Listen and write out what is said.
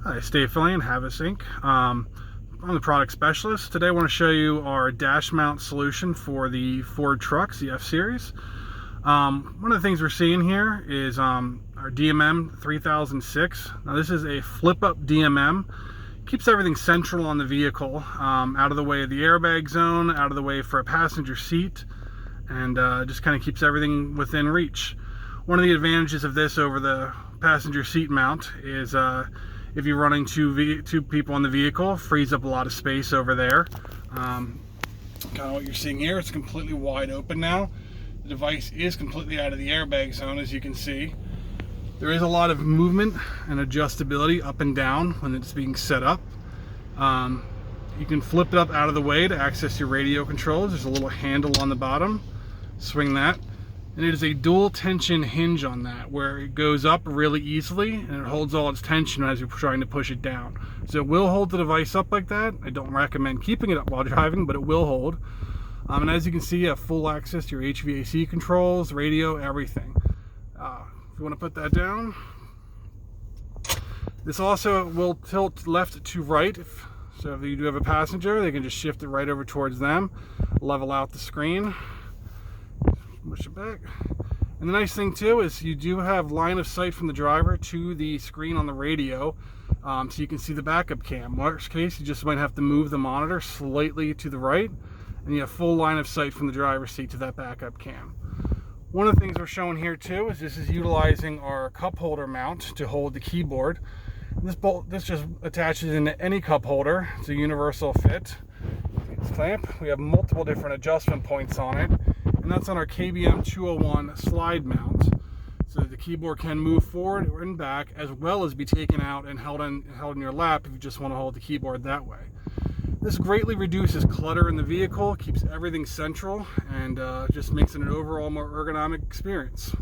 Hi, Steve Fillion, Havis Inc. I'm the product specialist. Today I want to show you our dash mount solution for the Ford trucks, the F-Series. One of the things we're seeing here is our DMM 3006. Now this is a flip-up DMM. Keeps everything central on the vehicle, out of the way of the airbag zone, out of the way for a passenger seat, and just kind of keeps everything within reach. One of the advantages of this over the passenger seat mount is if you're running two people in the vehicle, frees up a lot of space over there. Kind of what you're seeing here, it's completely wide open now. The device is completely out of the airbag zone, as you can see. There is a lot of movement and adjustability up and down when it's being set up. You can flip it up out of the way to access your radio controls. There's a little handle on the bottom. Swing that. And it is a dual tension hinge on that, where it goes up really easily and it holds all its tension as you're trying to push it down. So it will hold the device up like that. I don't recommend keeping it up while driving, but it will hold. And as you can see, you have full access to your HVAC controls, radio, everything. If you want to put that down. This also will tilt left to right. So if you do have a passenger, they can just shift it right over towards them, level out the screen. Push it back. And the nice thing too is you do have line of sight from the driver to the screen on the radio, so you can see the backup cam. Worst case, you just might have to move the monitor slightly to the right, and you have full line of sight from the driver's seat to that backup cam. One of the things we're showing here too is this is utilizing our cup holder mount to hold the keyboard. This just attaches into any cup holder. It's a universal fit. It's clamp. We have multiple different adjustment points on it. And that's on our KBM 201 slide mount. So the keyboard can move forward and back, as well as be taken out and held in your lap if you just want to hold the keyboard that way. This greatly reduces clutter in the vehicle, keeps everything central, and just makes it an overall more ergonomic experience.